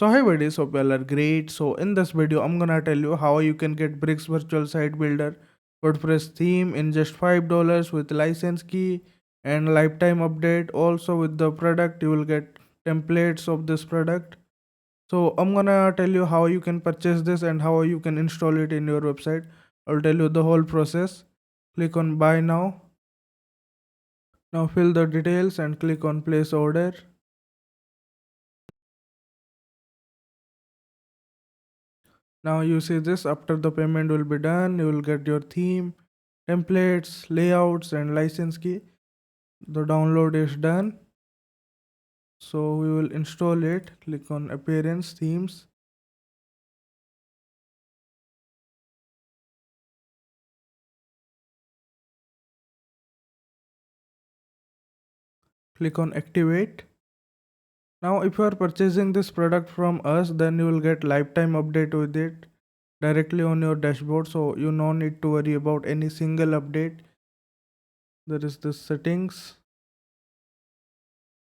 So hi buddies, hope you all are great. So in this video, I'm gonna tell you how you can get Bricks Virtual Site Builder WordPress theme in just $5 with license key and lifetime update. Also with the product, you will get templates of this product. So I'm gonna tell you how you can purchase this and how you can install it in your website. I'll tell you the whole process. Click on buy now. Now fill the details and click on place order. Now you see this, after the payment will be done, you will get your theme, templates, layouts and license key. The download is done. So we will install it. Click on appearance, themes. Click on activate. Now if you are purchasing this product from us, then you will get lifetime update with it directly on your dashboard. So you no need to worry about any single update. There is the settings.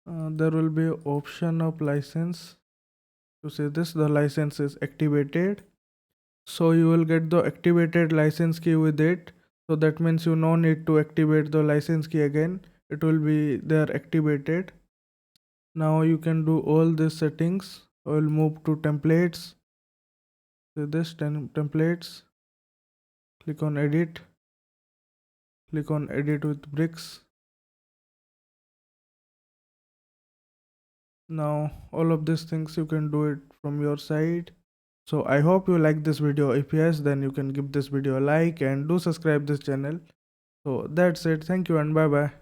There will be option of license. To say this, the license is activated. So you will get the activated license key with it. So that means you no need to activate the license key again. It will be there activated. Now you can do all these settings. I will move to templates. So this templates. Click on edit. Click on edit with bricks. Now all of these things you can do it from your side. So I hope you like this video. If yes, then you can give this video a like and do subscribe this channel. So that's it. Thank you and bye bye.